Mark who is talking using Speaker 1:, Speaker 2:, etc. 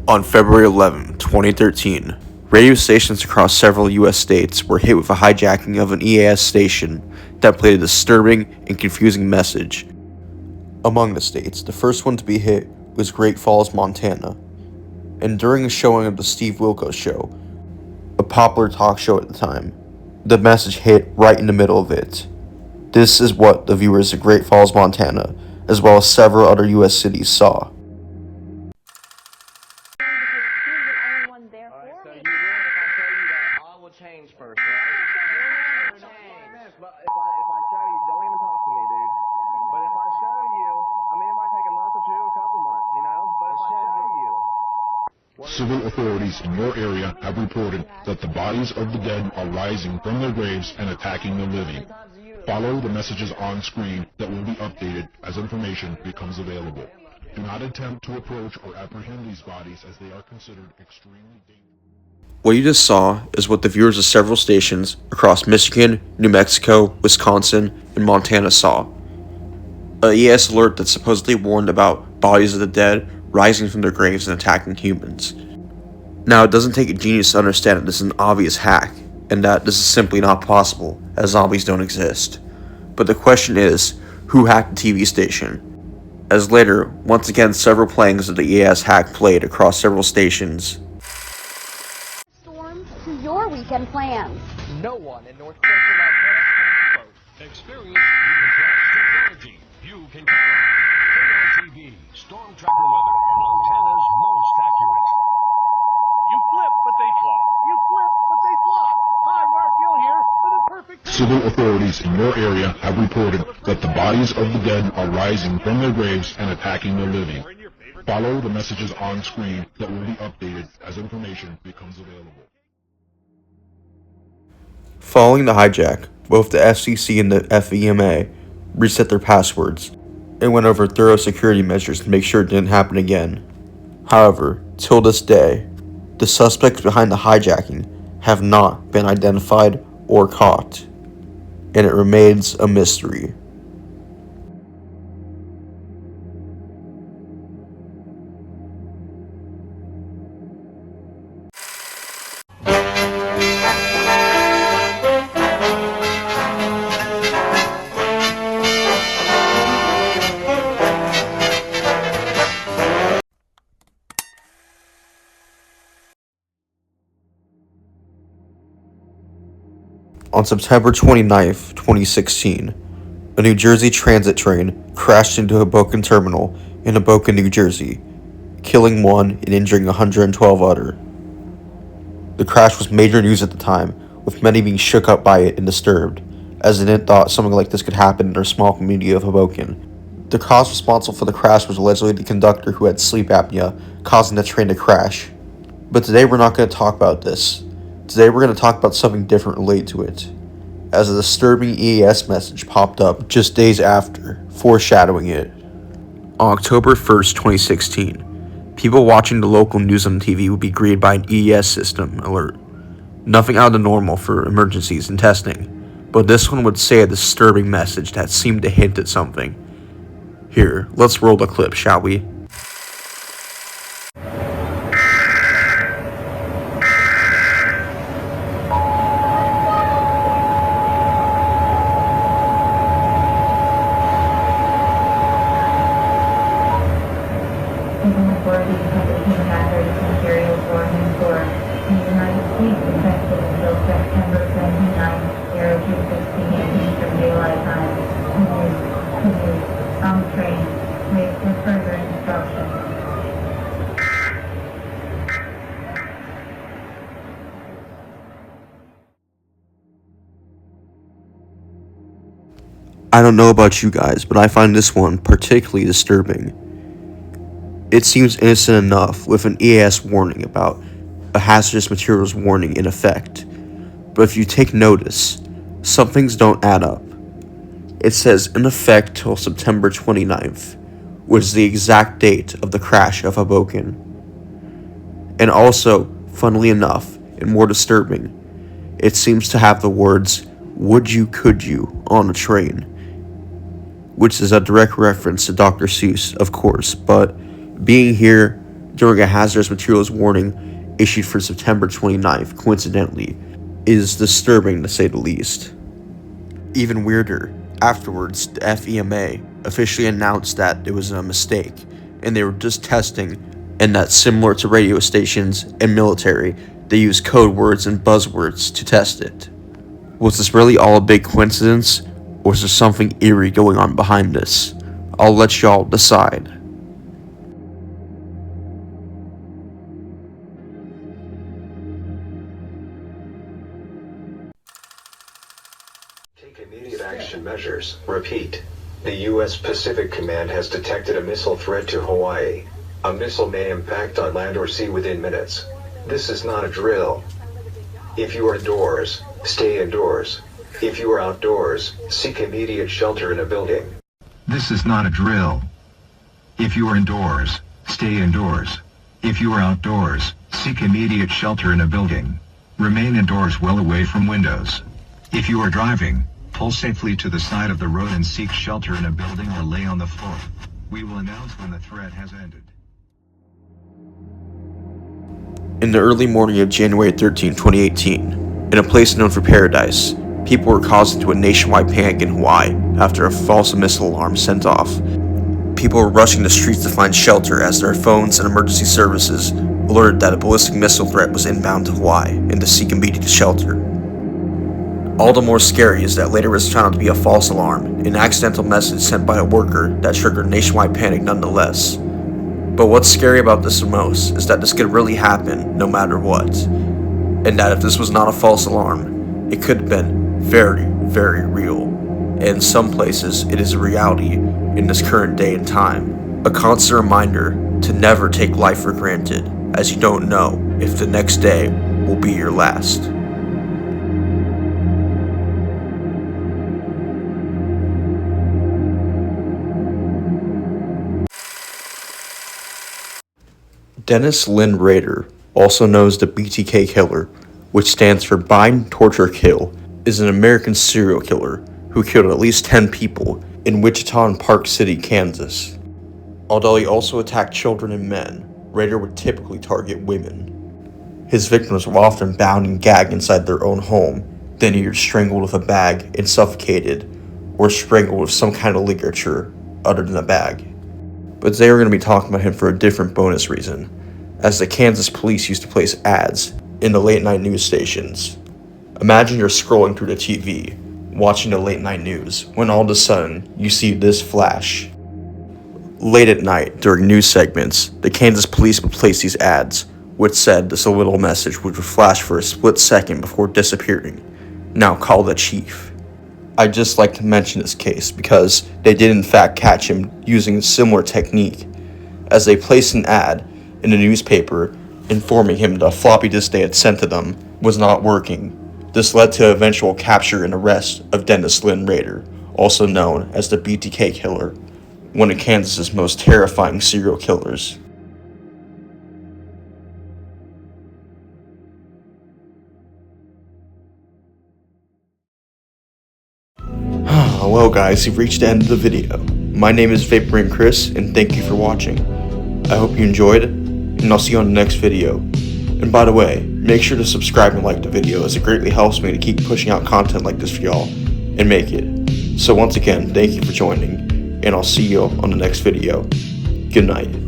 Speaker 1: On February 11, 2013, radio stations across several U.S. states were hit with a hijacking of an EAS station that played a disturbing and confusing message. Among the states, the first one to be hit was Great Falls, Montana, and during a showing of the Steve Wilkos Show, a popular talk show at the time, the message hit right in the middle of it. This is what the viewers of Great Falls, Montana, as well as several other U.S. cities saw.
Speaker 2: Change first, right? But if I show you, don't even talk to me, dude. But if I show you, I mean, it might take a month or two, a couple months, you know? But if I show you...
Speaker 3: Civil authorities in your area have reported that the bodies of the dead are rising from their graves and attacking the living. Follow the messages on screen that will be updated as information becomes available. Do not attempt to approach or apprehend these bodies as they are considered extremely dangerous.
Speaker 1: What you just saw is what the viewers of several stations across Michigan, New Mexico, Wisconsin, and Montana saw. A EAS alert that supposedly warned about bodies of the dead rising from their graves and attacking humans. Now, it doesn't take a genius to understand that this is an obvious hack, and that this is simply not possible, as zombies don't exist. But the question is, who hacked the TV station? As later, once again, several playings of the EAS hack played across several stations.
Speaker 4: To your weekend plans.
Speaker 2: No one in North Central Montana can
Speaker 5: Experience you can trust technology. You can count on. KRTV, Storm Tracker Weather, Montana's most accurate. You flip, but they flop. You flip, but they flop. Hi, Mark Hill here for the perfect...
Speaker 3: Civil authorities in your area have reported that the bodies of the dead are rising from their graves and attacking the living. Follow the messages on screen that will be updated as information becomes available.
Speaker 1: Following the hijack, both the FCC and the FEMA reset their passwords and went over thorough security measures to make sure it didn't happen again. However, till this day, the suspects behind the hijacking have not been identified or caught, and it remains a mystery. On September 29, 2016, a New Jersey transit train crashed into Hoboken Terminal in Hoboken, New Jersey, killing one and injuring 112 other. The crash was major news at the time, with many being shook up by it and disturbed, as they didn't thought something like this could happen in their small community of Hoboken. The cause responsible for the crash was allegedly the conductor who had sleep apnea, causing the train to crash. But today we're not going to talk about this. Today we're going to talk about something different related to it, as a disturbing EAS message popped up just days after, foreshadowing it. On October 1st, 2016, people watching the local news on TV would be greeted by an EAS system alert. Nothing out of the normal for emergencies and testing, but this one would say a disturbing message that seemed to hint at something. Here, let's roll the clip, shall we? I don't know about you guys, but I find this one particularly disturbing. It seems innocent enough with an EAS warning about a hazardous materials warning in effect, but if you take notice, some things don't add up. It says in effect till September 29th, which is the exact date of the crash of Hoboken. And also, funnily enough, and more disturbing, it seems to have the words, "Would you, could you," on a train, which is a direct reference to Dr. Seuss, of course, but being here, during a hazardous materials warning issued for September 29th, coincidentally, is disturbing to say the least. Even weirder, afterwards, the FEMA officially announced that it was a mistake, and they were just testing, and that similar to radio stations and military, they use code words and buzzwords to test it. Was this really all a big coincidence, or is there something eerie going on behind this? I'll let y'all decide.
Speaker 6: Take immediate action measures. Repeat. The U.S. Pacific Command has detected a missile threat to Hawaii. A missile may impact on land or sea within minutes. This is not a drill. If you are indoors, stay indoors. If you are outdoors, seek immediate shelter in a building. This is not a drill. If you are indoors, stay indoors. If you are outdoors, seek immediate shelter in a building. Remain indoors well away from windows. If you are driving, pull safely to the side of the road and seek shelter in a building or lay on the floor. We will announce when the threat has ended.
Speaker 1: In the early morning of January 13, 2018, in a place known for paradise, people were caused into a nationwide panic in Hawaii after a false missile alarm sent off. People were rushing the streets to find shelter as their phones and emergency services alerted that a ballistic missile threat was inbound to Hawaii and to seek immediate shelter. All the more scary is that later was found to be a false alarm, an accidental message sent by a worker that triggered nationwide panic nonetheless. But what's scary about this the most is that this could really happen no matter what, and that if this was not a false alarm, it could have been very, very real. And in some places, it is a reality in this current day and time. A constant reminder to never take life for granted, as you don't know if the next day will be your last. Dennis Lynn Rader, also known as the BTK Killer, which stands for Bind, Torture, Kill, is an American serial killer who killed at least 10 people in Wichita and Park City, Kansas. Although he also attacked children and men, Rader would typically target women. His victims were often bound and gagged inside their own home, then either strangled with a bag and suffocated, or strangled with some kind of ligature other than a bag. But today we're going to be talking about him for a different bonus reason, as the Kansas police used to place ads in the late night news stations. Imagine you're scrolling through the TV, watching the late night news, when all of a sudden you see this flash. Late at night, during news segments, the Kansas police would place these ads, which said this little message which would flash for a split second before disappearing. Now call the chief. I'd just like to mention this case because they did in fact catch him using a similar technique, as they placed an ad in the newspaper informing him the floppy disk they had sent to them was not working. This led to eventual capture and arrest of Dennis Lynn Rader, also known as the BTK Killer, one of Kansas's most terrifying serial killers. Well guys, you've reached the end of the video. My name is Vaporing Chris, and thank you for watching. I hope you enjoyed, and I'll see you on the next video. And by the way, make sure to subscribe and like the video, as it greatly helps me to keep pushing out content like this for y'all, and make it. So once again, thank you for joining, and I'll see you on the next video. Good night.